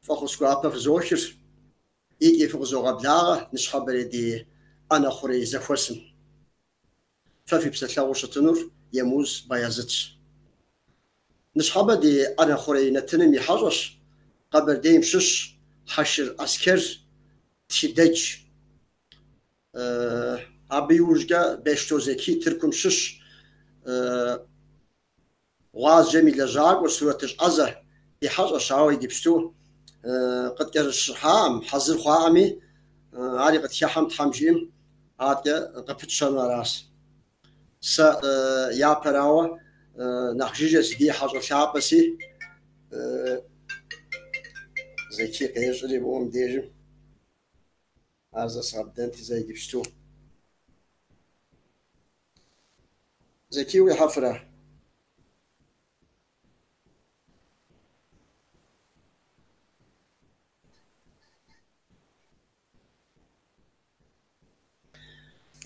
فخسكوا فزوشر إيجي فغزو غبلاغة نشخبري دي أنا خوري زفوسم ففي بسلاوش تنور يموز بايزتش نشخبا دي أنا خوري نتنمي حاجش قبل ديم شش حشر أسكر تشدج أبي وجا بيشتوزكي تركم شش غاز جميل لجاق وسورة أزه بحاجة شعوي جبشتو قد كرش حام حزر خامي عاري قد شحم تحمجيم عاد قفت شنو راس س يا براوة نخجيج سدي حاجة شعبسي زي كي قيش اللي بوم ديجم هذا صابدنتي زي جبشتو زي كي ويحفره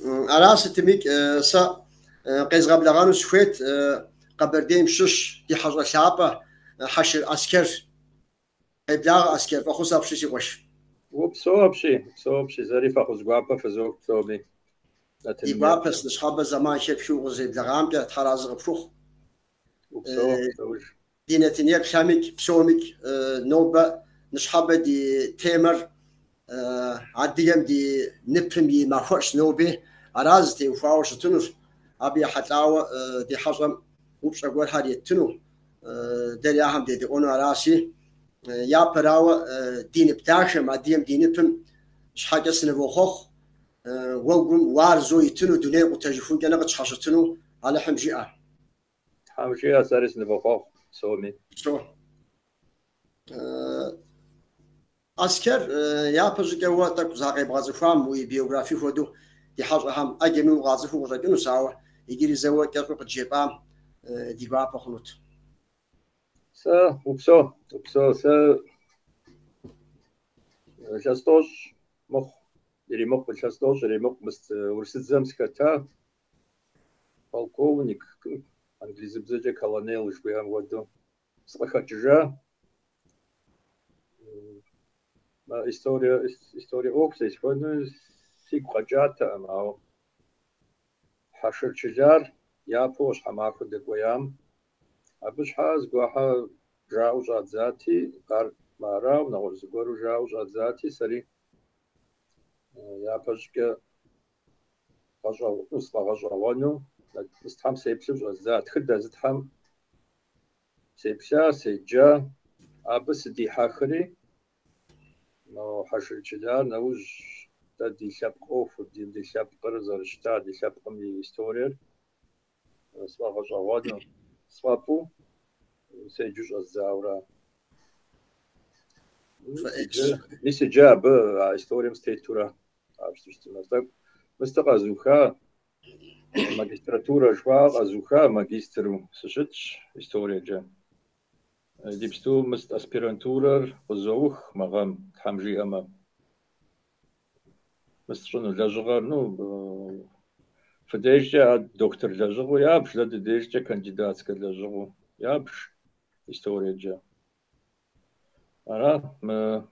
أراس تميك سا قيز قبل غانو سويت قبل ديم شش دي حاجة شعبة حشر أسكر إبلاغ أسكر فخوص أبشي وش وبسوبشي زريفة خذ جوابه فزوج تومي يقوا بس نشخبة زمان شيف شو غزي بلغام بيا تحراز غفوخ دينا تنيب شامك بسومك نوبة نشخبة دي تيمر عديم دي نبرمي ما فوش نوبي أراز تي وفاوش تنور أبي حتلاوة دي حجم وبش أقول هذه التنو درياهم دي أونو راسي يا براوة دين بتاعش ما ديم دين بم إيش حاجة سنبوخخ وقوم وارزو يتنو دنيا وتجفون جنا بتشحشتنو على حمجئة حمجئة سارس نبوخخ سومي شو أسكر يا بزرگ وقت زاغي بغازفام وي بيوغرافي خودو دي حاجة هم أجمع غازفو ورجعنا سوا يجري زواج كذا بتجيبام دي غابة خلوت وبسو شاستوش مخ или мог شاستوش или мог بس ورسد زمسكتا полковник английский бзеже колонел уж бьем воду слыхачжа история общая сегодня сикхаджата амао حشرچجار يا بوش حماكو دقويام أبش حاز قوها جاو جات ذاتي قار مارا ونغرز قورو جاو جات ذاتي سري يا بشك غجا نصف غجا وانو نستحم سيبسوج ذات خد زتحم سيبسا سيجا أبس دي حاخري نو حشرچجار نوج دي شاب قوف دي شاب قرزر شتا دي شاب قمي استورير سوا غجا وانو سوابو سيجوج الزاورة نسجا ب استوريم ستيتورا مستقازوخا ماجستراتورا شوا ازوخا ماجسترو سشتش استوريا جا ديبستو مست اسبيرانتورا وزوخ مغام حمجي اما مستشنو لجغار نو فديجا دكتور لجغو يابش لد ديجا كانديداتسكا لجغو يابش история جا أنا ما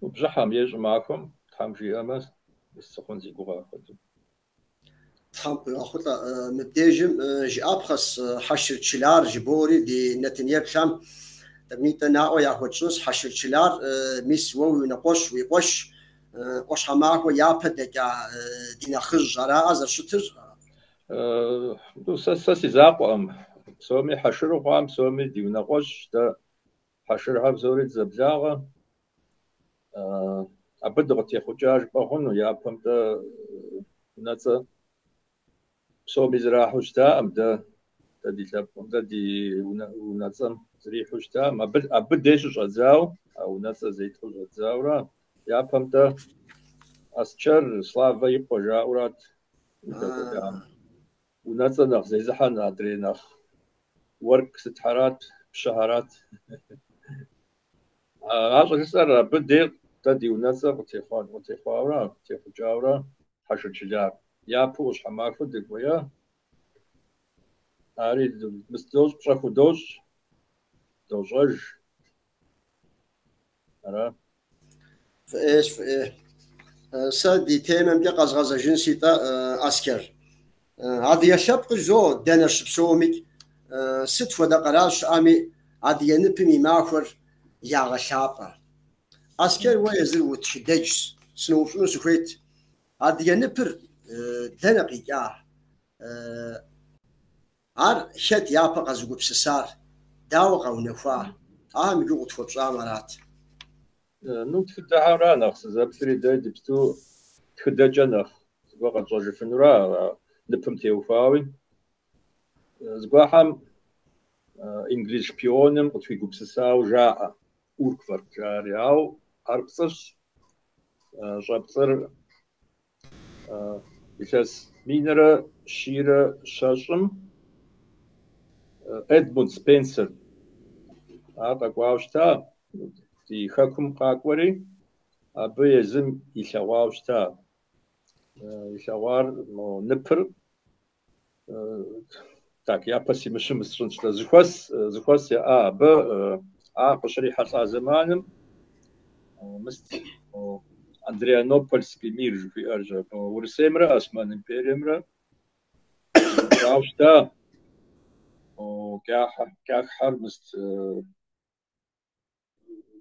بزحام يج معكم تحمجي أمس السخن زي قوة أخذ أخذ مبديجم جي أبخس حشر تشلار جبوري دي نتنياب شام تبنيت ناو ياخد شنس حشر تشلار ميس وو نقوش ويقوش قوش حماك ويابد دكا دينا خج على أزر شتر دو ساسي زاقوام سومي حشر وقام سومي دي نقوش دا حشر هبزوري زبلاغة أبدغت يخجاج بهون ويابهم دا نتا سومي زراحوش دا أم دا دي لابهم دا دي ونتا زريحوش دا أبديشوش أزاو أو نتا زيتوش أزاورا يابهم دا أسكر سلافا يبقى جاورات ونتا نخ زي زحان أدري نخ ورك ستحارات بشهرات عشان كسر بدي تدي وناسا وتخوارا تخجاورا حشر شجار يا بوش حماكو دقويا أريد مستوج بشاكو دوج دوجج أرى فإيش سادي تيمم دي قزغزة جنسي تا أسكر عاد يشبق جو دانش بسومك ست فدا قراش آمي عاد ينبمي ماخر يا غشابة أسكر ويزل وتشدجس سنوف نسوفيت عاد ينبر دنقي عار شد يابا قزقو بسسار داوغا ونفاه جو تفوت عمرات نو تخدع رانا خص زابتري دايد بتو تخدع جنخ زقا قد فنورا نبهم تيوفاوي زقا حم إنجليز شبيونم قد في قبسساو جاء أوركفر جارياو أربصش جابصر بيساس مينرا شيرا شاشم إدموند سبنسر هذا قواوشتا دي خاكم قاقوري أبي يزم يشواوشتا يشوار نبر так я посимышым срынчта зыхуас я ب قشري حصا زمانم مست Андрианопольский мир في أرجع ورسمرة أسمان إمبريمرة راوشتا كاح مست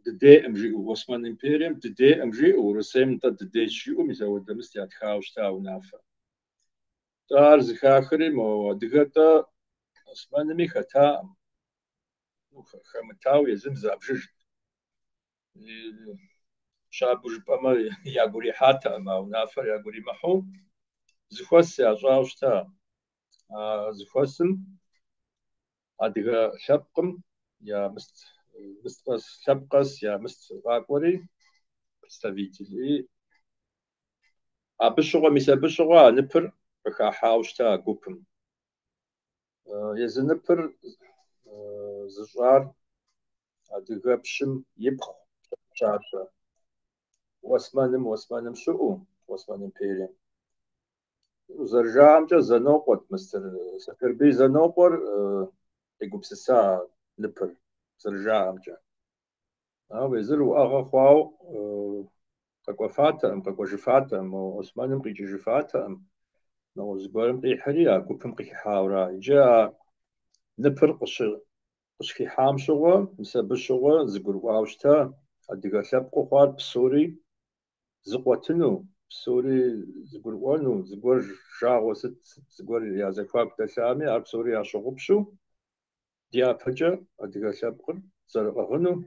ددي أمجي وأسمان إمبريم ددي أمجي ورسم ددي شيء ومزود دمست يتخاوشتا ونافع تار زخاخري مو دقتا أسمان ميختا خمتاو يزم زابجج شابوج بما يقولي حتى ما ونافر يقولي محو زخوس يا جاوشتا زخوسم أديك شبقم يا مست شبقس يا مست غاقوري представители أبشغة مثل بشغة نبر بخاحاوشتا قوبم يزنبر زجار أديك بشم يبخ شاشة واسمانم شؤو واسمانم بيرين زرجامجا زنوقت مستر سكربي زنوقر يقبسسا نبر زرجامجا ويزرو أغا خواو قوفاتهم قوجفاتهم واسمانم قيجفاتهم نو زبالم قيحريا قوبم قيحاورا جا نبر قشكي حام شغو مسبب شغو زقرو واوشتا أديك سبقو خوار بسوري زقوتنو بسوري زقروانو زقور جاغو زقور يا زكواك تسامي أرب سوري أشغبشو ديا فجأة أديك سبقن زرقغنو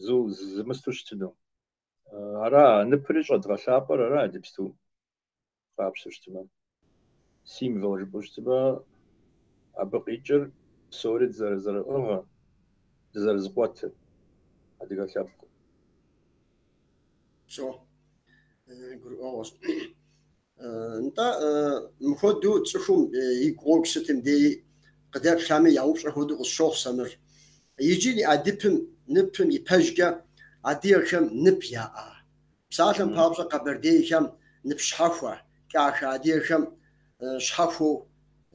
زو زمستوشتنو أرا نبريج أدغشابر أرا دبستو قابشتما سيمفل جبوشتما أبقيجر سوري زرقغا زرزقوت أديك سبقن شو قرؤوس انت مخدو تشوفهم يقوك ستم دي قدر خامي يعوش هدو الشوخ سمر يجي لي أدبم نبم يبجع أديركم نبيا بساعة بابزا قبرديكم نبشحفوا كاخ أديركم شحفوا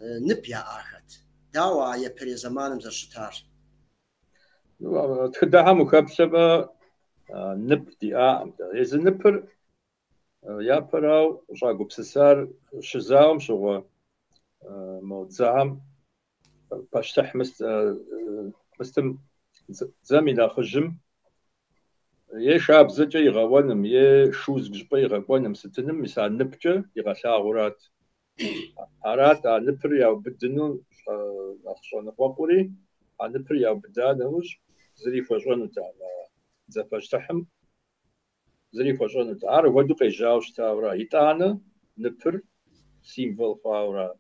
نبيا آخت داوا يبري زمانم زرشتار تخدعها مكبسبة نبدي إذا نبر يا براو شاقو بسسار شزاوم شغو موزعم باشتح مستم زميلا خجم يه شاب زجا يغوانم يه شوز بجبا يغوانم ستنم مثال نبجا يغشاغورات هارات نبر ياو بدنو أخشون قوقوري نبر ياو بدانوش زري فجوانو تعالى زفاشتحم زري فجوانو تعالى ودو قيجاوش تاورا يتانا نبر سيمفل فاورا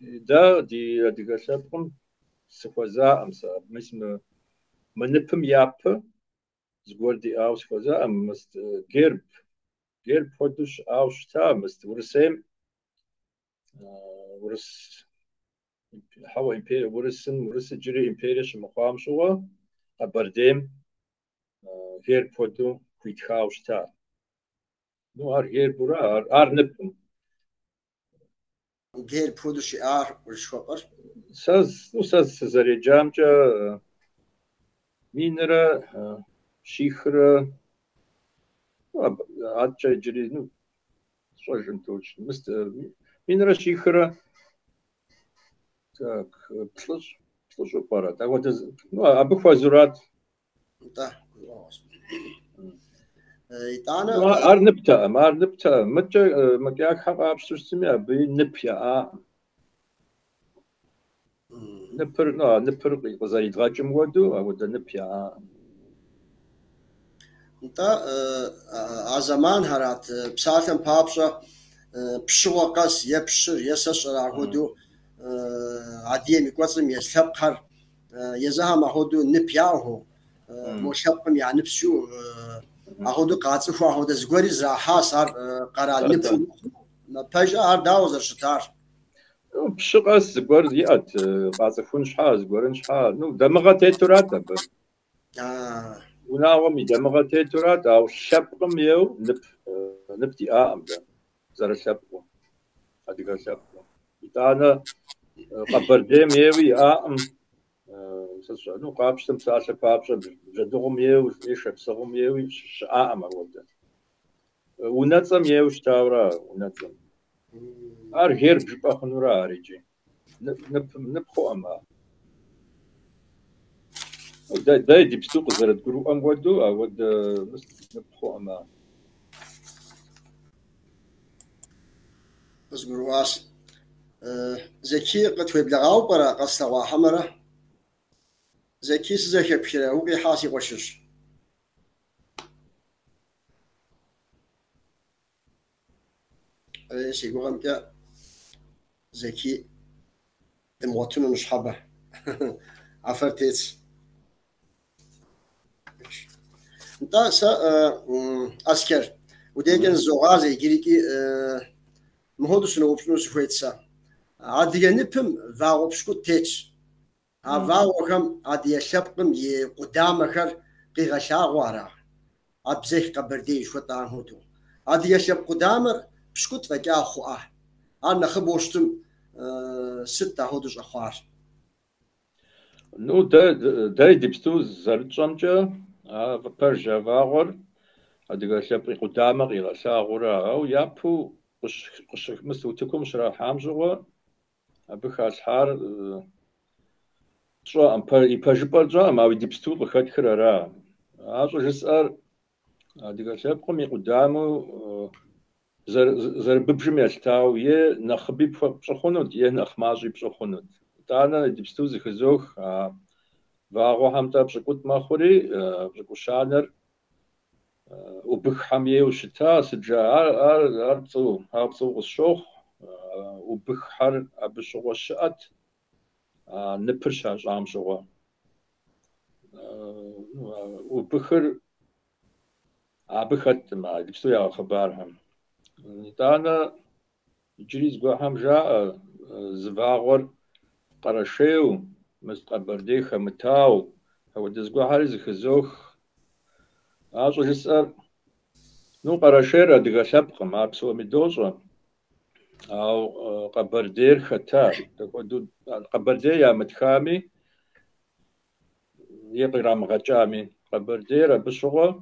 دا دي قشبكم سخوزا أمسا مثل منبم ياب زغور دي أوش خوزا أم مست جيرب فدوش أوش تا مست ورسم ورس حوا إمبير ورس جري إمبيرش مقام شوا أبرديم جيرب فدو كويت خاوش تا نو هر برا هر نبم غير بودش ورشوقر ساز سزاري جامجا مينرا شيخرا عادشا يجري نو شوجن توش مست مينرا شيخرا так плюс пара так вот ну обыква зурат ده انا ну арнипта мэтчэ макяк хага абсурсими аби нипя نبر نبر غزاي دغاجم ودو او نبيا انت زمان هرات بسالتم بابشا بشوقس يبشر يسش راغودو عديم يقصم يسبقر يزها ما هودو نبياهو مشبقم يعني بشو اهودو قاصفو اهودو زغوري زراحه صار قرال نبو ما باجا هر داوزر شتار بشقاس زغور يات قاصفون شحال زغورن شحال نو دمغه تورات وناوم دمغه تورات او شبقم يو نبتي امدا زر شبقو اديغا شبقو انا قبردم يوي سسو نو قابشتم ساسه قابشم جدغم يو يشبسغم يوي ام ودا ونصم يو شتاورا ونصم ار غير بخنورا اريجي نبخو اما دا دي بسوق زرد جرو ام ودو اود نبخو اما بزغرواس زكي قد بلغاو برا قصوا حمره زكي سزكي بشرا وقي حاسي وشش ايش يقولون كا زكي المواطن مش حبه عفرتيت انت اسكر وديجن زوغازي جريكي مهودس نوبشنو سفيتسا عادي نبم فاوبشكو تيتش فاوكم عادي يشبقم قدامك قيغشاغوارا ابزيح قبردي شو تاهوتو عادي يشب قدامر بشكوت فكا خواه انا خبوشتم ستة هودش اخوار نو دا ديبستو زرجمجا برجا فاغور اديغا شبقي قدامك قيغشاغورا او يابو قش مسوتكم شرا حامجوا ابخاش حار شو امبر يبجبرجا ما ديبستو بخات خرارا اجو جسار اديغا شبقم قدامو زر ببجم يلتاو يه نخبي بشخونوت يه نخماجي بشخونوت تانا ديبستو زخزوخ فاغو همتا بشكوت ماخوري بشكوشانر وبخ حميه وشتا سجا اربصو هابصو الشوخ وبخ حر ابشغو الشات نبرشاش عام شغو وبخر ابخت ما ديبستو يا خبارهم تانا جريز قوهم جاء زفاغور قرشيو مستقبردي خمتاو هو دزقو هاري زخزوخ عاشو جسر نو قرشير دقا شبق ما بسوا مدوزو او قبردير ختا قبردي يا متخامي يقرا مغجامي قبردير بشغو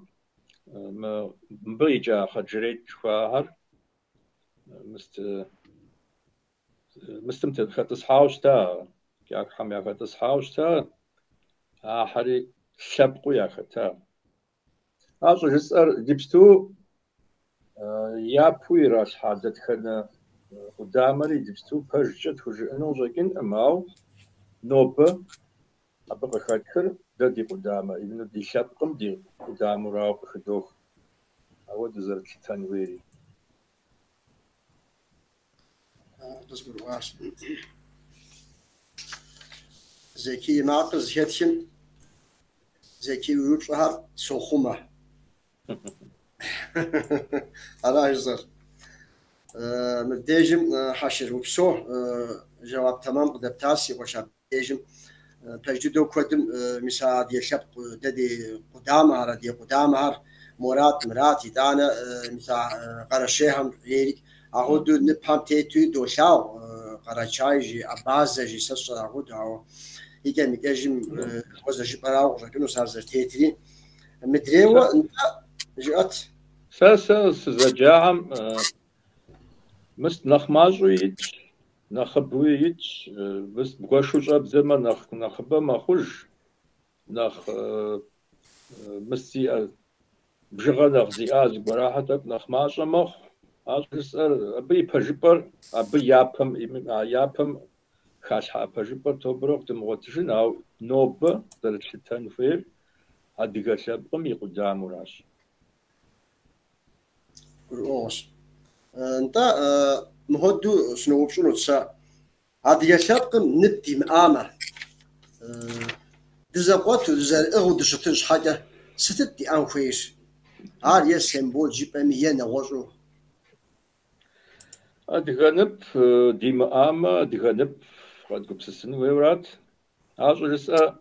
مبيجا خجريت شواهر مستمتع خطس حاوشتا كاك حم يا خطس حاوشتا حري شبقو يا ختا عاشو جسر ديبستو يا بوي راس حادت خنا قدامري ديبستو برجت خجئنو زكين اماو نوبة أبقى خاتكر دا دي قدامة إذن دي شبقم دي قدامو راو خدوخ أو دزرت تنويري تصبر واش زكي ناقص هتشن زكي ويوب شهر سوخمة على هزر مديجم حشر وبسو جواب تمام قد بتاسي وشاب ديجم تجدو كدم مساعد يشبق ددي قدامها ردي قدامها مرات دانا مسا قرشيهم يريك اهود نبهم تيتو دوشاو قرشاي جي اباز جي سسر اهود او يجي مكاجم وزج براو جاكنو سارزر تيتري مدريوا انت جات ساسا سزجاعم مست نخماجويت نخبويت بس بقاشو جاب زمان نخبا ما خوش نخ مستي بجغا نخزي آز براحتك نخماجا مخ أجلسر أبي بجبر أبي يابم خاش بجبر تبرق تمغتشن أو نوب درشتن فير هديك شابقم يقدام وراش قروش انت مهدو شنو بشنو تسا هذه شابقم نبتي مآمة دزاقوات دزار اغو دشتنش حاجة ستتي انخويش عارية سيمبول جيب امية نغوشو أدغنب ديما آما أدغنب قد قبسسن ويورات أجلسا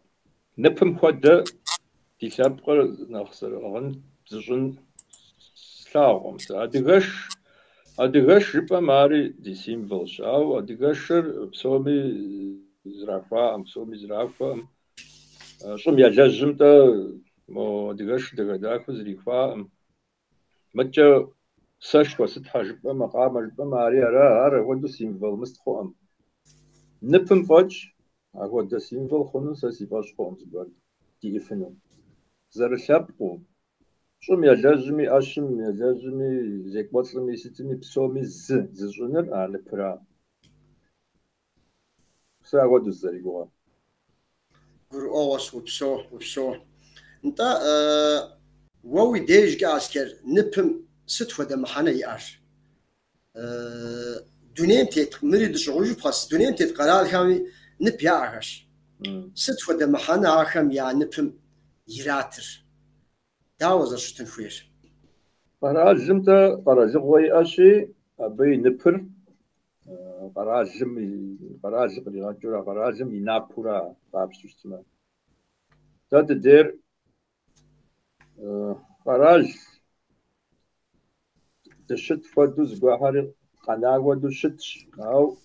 نبهم خد دي شابقر نخسر أغن بزجن سلاغم أدغش ربا ماري دي سيمبلش أو أدغشر بسومي زرافة بسومي زرافة شم يجزم تا مو أدغش دغداك زريفة متى ساش وسط حاجب مقام ربا ماري أرا ودو سيمبل مستخوم نبهم فج أهو دا سيمبل خونو ساسي باش خوم زبال دي إفنو زر شابقو شم يجزمي أشم يجزمي زيك بطلمي ستمي بسومي زجنر على برا سأقعد الزريقوا قروش وبسو انت ووي ديج قاسكر نبهم ستفة دا محانا يعرف دونيم تيت مريد شغوج بخاص دونيم تيت قرار كامي نب يعرش ستفة دا محانا عاكم يا نبهم يراتر داوزر شتن فوير قراجم تا قراجم غوي أشي أبي نبر قراجم اللي غاتورا قراجم ينابورا بابس تشتما تاد دير قراج تشت فدوز بحر قناغ دو شتش أو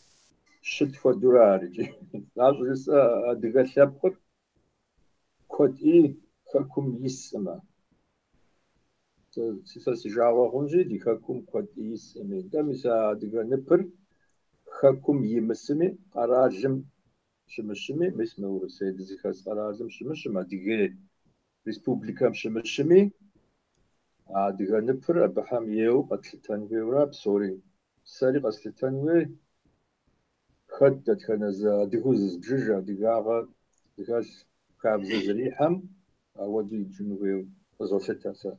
شت فدورا رجي لازم لسه دقة شابك كود إيه خلكم يسمع سيساس جاوا غونجي دي خلكم كود يسمع ده مسا دقة نبر خلكم يمسمي قراجم شمشمي مسمى ورسيد زيخاس قراجم شمشمي دقة ريسبوبليكا شمشمي دقة نبر أبحام يو قتلتان ويورا بسوري ساري قتلتان وي خدت خنزا دقوز بجيجا دقاغا دقاش كابز زريحم ودي جنوبي وزوشتا سا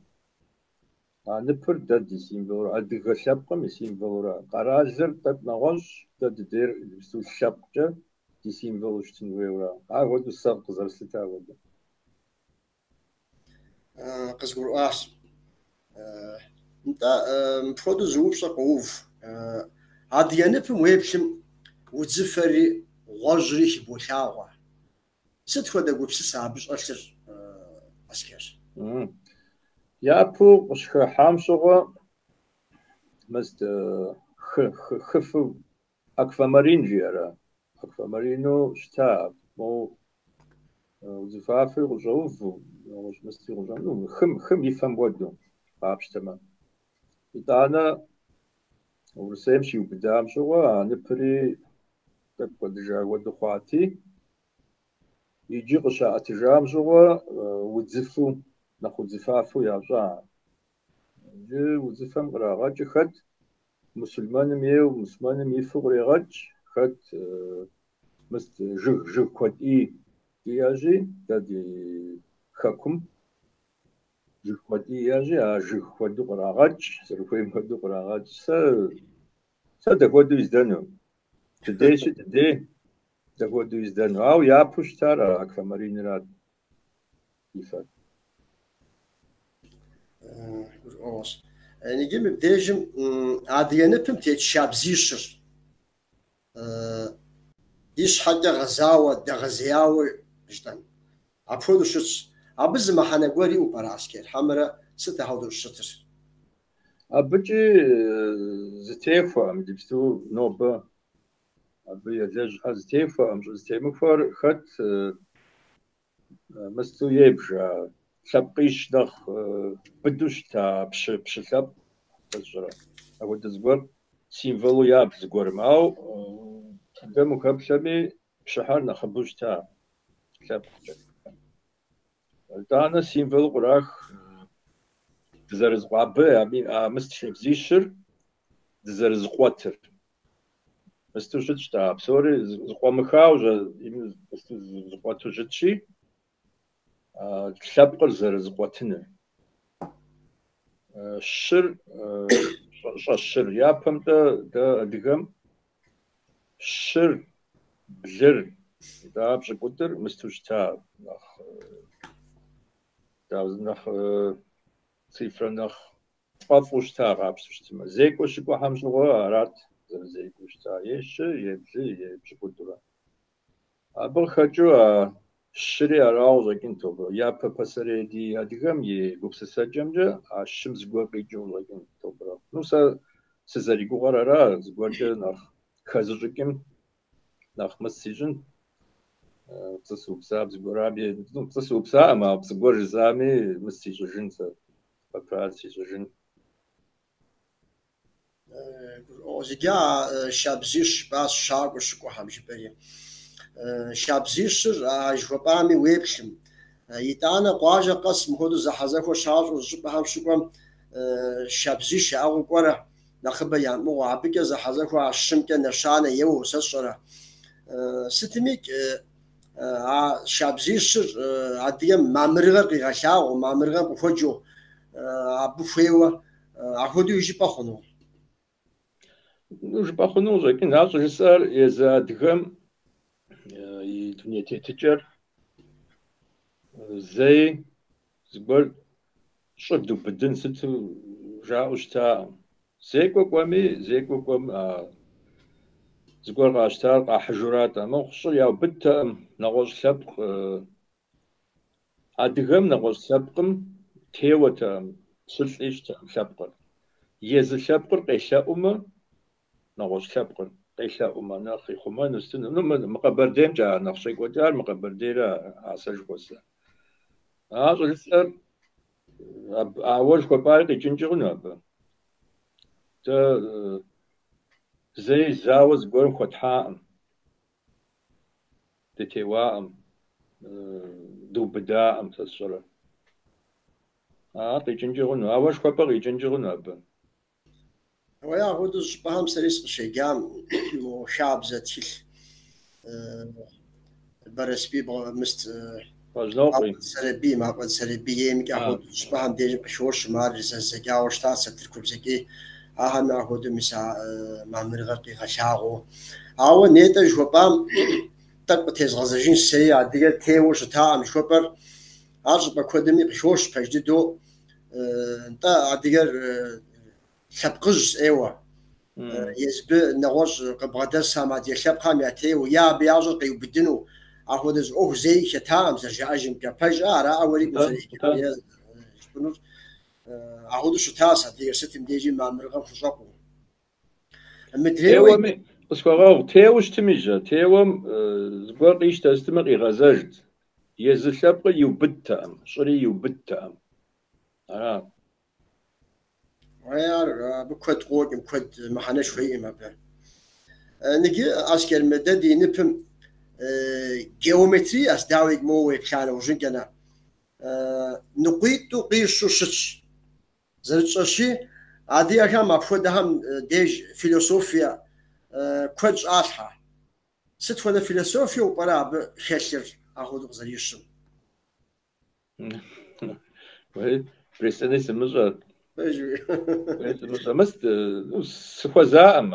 نبر داد دي سيمبلورا دقا شابقا مي سيمبلورا قراجر تب نغوش داد دير بسو شابقا دي سيمبلور شتنوي ورا ودو سابق زرستا ودو قزقور انت مفروض زوب شقوف عادي نبهم ويبشم وتزفري غجري بوشاغا ست خدا قوب سابش أشتر أسكر يابو وش حامشوغا مست خفو أكفامارين جيرا أكفامارينو شتاب مو وزفافي وجوفو وش مستي وجوفو خم يفهم ودو بابش تمام إتانا ورسيم شي وقدام شوغا نبري تبقى دجا ودو خواتي يجي قشاء تجام شوغا وتزفو ناخد زفافو يا جا جي وزفم قراغاج خد مسلمان ميو مسلمان ميفو قراغاج خد مست جغ كود إي ياجي تادي خاكم جغ كود إي ياجي جغ كود قراغاج سرفوي مودو قراغاج سا دكودو يزدانو تدي دكودو يزدانو أو يا بوشتارا أكفامارين راد يفاد يعني جيم بديجم عادي نبهم تيتشاب زيشر ديش حاجة غزاوة دا غزياوة جدا عبودو شتش عبز ما حنقوري وبراسكير حمرا ستة هودو الشتر أبجي زتيفو أم دبستو نوبا بيزج هزتيفا أمش هزتيمفر خد مستو يبجا سبقيش دخ بدوش تا بش سب تجرا أقول تزور سيمفولو ياب زور ماو دمو كبسبي بشهر نخبوش تا سب دانا سيمفول قراخ تزرز قابة أمي مستشرب زيشر تزرز قوتر مستوشتش تا بسوري زقومخاوجا مستو زقوتوجتشي تلبقر زرز قوتنا الشر الشر يابهم دا أدغم الشر بلر دا بش قدر مستوش تا نخ صفر نخ طافوش تا غابستوش تما زيكو شكو حمشلغو أرات زيكوش تا يبش قدر أبغى خجوا الشري أراوز لكن توبرو يا ببصري دي أدغم يجوبس سجمجة الشمس جوقي جو لكن توبرو نوسا سزاري جوغرارا زوجة نخ خزركم نخ مسجن تصوب ساب زغرابي تصوب ساب ما بزغور زامي مسجن ت بفراسي زجن أوزيجا شابزيش باس شاق وشكو حمش بري شابزيشر أجوبامي ويبشم يتانا قواجا قسم هدو زحزاكو شاق وشبهم شكوام شابزيش أو قرا نخبا يعني مو عبيك زحزاكو عشمك نشانة يو سسرة ستميك شابزيشر عديم مامرغا قيغشاو مامرغا بفجو أبو فيوا أخدو يجي بخنو نوش بخنو لكن هذا جسر يزادغم يدنيا تتجر زي زبر شدو بدن ستو جاوش تا زيكو قوم زبر غاشتار قا حجرات ما خصو يا بت نغوش سبق ادغم نغوش سبقم تيوتا سلطيش سبق يز سبق قيشا نغوش سبق قيشا ناخي خما نستن مقبر ديم جا نخشي قدار مقبر ديرا عساج قوسا غسر أول كبار يجنجرنا ب زي زاوز قرن فتحام تتوام دو بداء تصر يجنجرنا أول كبار يجنجرنا ب ويا هو بهم سريس شيقام وشعب زتيل برسبي مست سربي ما قد سربي يمك أخذ بهم ديج بشورش مارس الزكاة وشتا ستركب زكي أهم أخذ مسا ما مرغقي غشاغو أو نيتا جوبام تقبل تيز غزاجين سريع ديال تيوش تاعم شوبر عرض بكودمي بشورش بجددو انت ديال شبقز ايوه يزب نغوش قبغدر سما ديال شبقه ماتي ويا بياجر قيو بدنو اخذ اوه زي شتام زجاجم كفجا را اولي مزري شنو اخذ شو تاسا ديال ستم ديجي ما مرغم فشقو مدري بس كغاو تيوش تميجا تيوم زبقيش تستمر غزاجت يزل شبقه يبتام شري يبتام ويا بكود قوق بكود محنش شوي ما به نجي أشكال مددي نفهم جيومتري أسداوي مو كان وجنجنا نقيت قيش شش زرت شيء عادي أكان مفهوم ديج فيلسوفيا كوج آشها ست ولا فيلسوفيا وبرا بخشر أخذ زريشم وهي بريسني سمجر مست سخوزام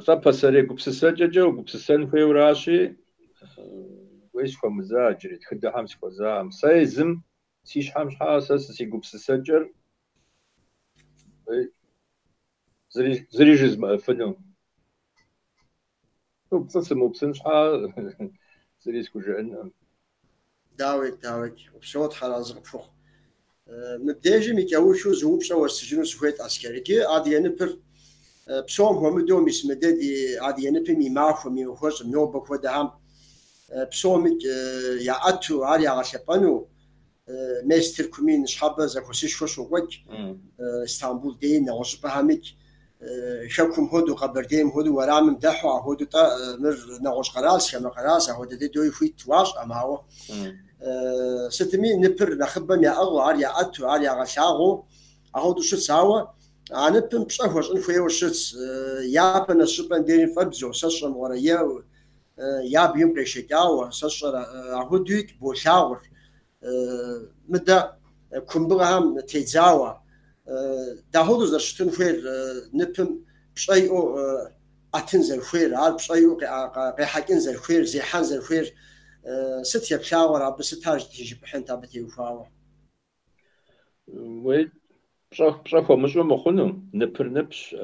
طب سري قبسسجج وقبسسن في وراشي ويش فمزاجري تخد حمس خوزام سايزم سيش حمش حاسس سي قبسسجر زري جزم فنو وبسسم وبسنش حا زري سكوجن داوي وبشوط حراز فوق مبدأجي ميكاوشو زوب شو السجن سويت عسكري كي عادي نبر بسوم هو مدوم اسم دادي عادي نبي ماخو مي وخوش نوبة خدهم بسومك يا أتو عاري عشبانو مستر كمين نشحبه زكوسيش خوش وقت اسطنبول دين نغش بهامك شكم هدو قبرديم هدو ورام دحوا هدو تا مر نغش قراص كما قراص هدو دي دوي فيت واش أما هو ستمين نبر نخبم يا أغو عاري أتو عاري عشاغو هدو شو سوا أنا بمشافوش إنفوي وشت يابن الشبان ديرين فبزو سشرا ورا ياب يوم قيشكاو سشرا هدوك بوشاور مدى كمبرهم تيزاوا دا هدو زرشتن فير نبم بشايو أتنزل فير عال بشايو قيحكنزل فير زيحانزل فير ست يبشاور بستاج تيجي بحين تابتي وفاوا وي بصراحة مش مخونو نبر نبش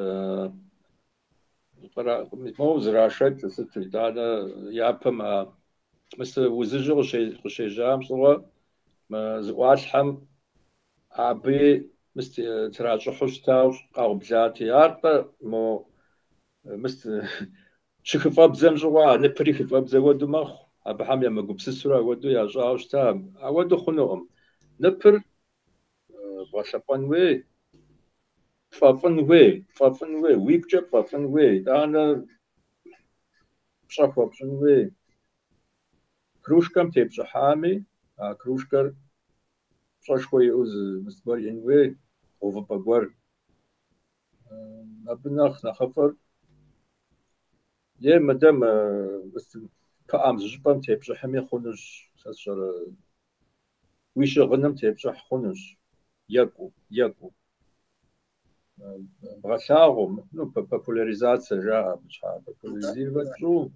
قرا موز راشد ست دانا يابم مثل وزجو شي جام صوا ما زوالحم عبي مثل تراجع حشتاو قاو بزاتي عارفة مو مثل شكفا بزم جوا نبري كفا بزودو مخ أبحام يا مقبسسرا ودو يا جاوش تام أودو خنوهم نبر باشابان وي فافن وي ويكجا فافن وي دانا بشافوا بشن وي كروشكم تيبش حامي كروشكر بشاشوي أوز مستبر إن وي أوفا بقور أبناخ نخفر يه مدام بس كأمز جبان تيبش حمي خونش ساشر ويش غنم تيبش خونش ياكو بغشاغم نو بابولاريزاسيا جا بشا بابولاريزير شو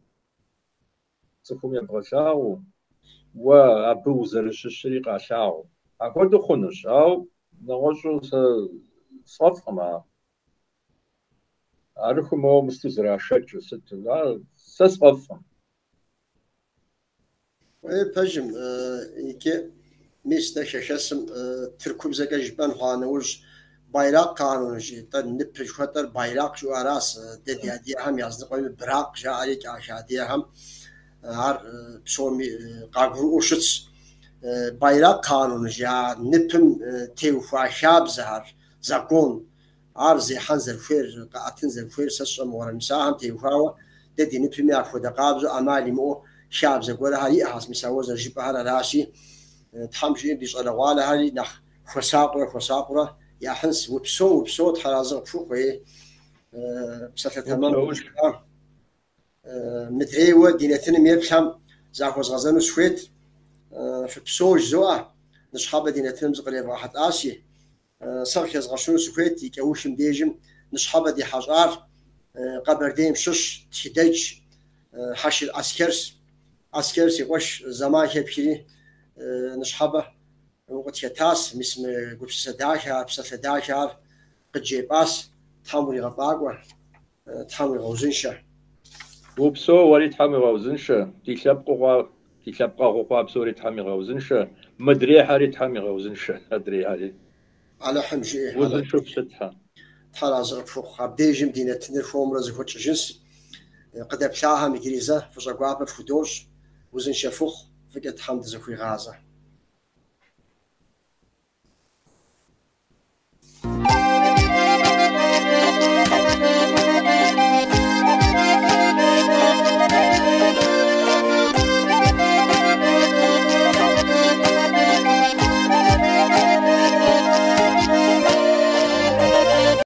صفهم يبغشاغو وأبوز الشري قاشاغو أقول خونش أو نغشو صف ما أعرفه ما مستزرع شكل ست لا سصفهم بجم يكي ميستا شاشسم تركب زكا جبان خانوش bayrak kanunu jita nipri şuatar bayrak şu aras dedi diye hem yazdı koyun bırak jari aşağı diye hem har psomi qagru ushits bayrak kanunu ja nipim tevfa şab zahar zakon arzi hanzer fer qaatin zer fer sasam waran saham tevfa dedi nipim yafu da qabzu amali mo şab zakora hari has misawaza jiba har rashi تحمشي دي صلوات هذه نخ فساقرة يا حنس وبسو تحرازق فوق بسالة تمام مدريوة دينتنا ميبشام زاخوز غزانو سويت في بسوج زوا نشحاب دينتنا مزقلي واحد آسي صرخ يزغشون سويت يكوش مديجم نشحاب دي حجار قبر ديم شش تحدج حشر عسكرس يقوش زمان هبكري نشحبه وقت يتاس مسم قبس داشار بس داشار قد جيباس تحمل غفاقوه تحمل غوزنشة وبسو ولي تحمل غوزنشة تيشبقوا غفا بسوري تحمل غوزنشة مدري حري تحمل غوزنشة أدري هذه على حمجي وزنشة بشتها تحراز فوق عبديجم دينا تنرفوم رزق جنس قد ابشاها مجريزة فشقوابة فدوش وزنشة فوق فقد حمد زكوي غازة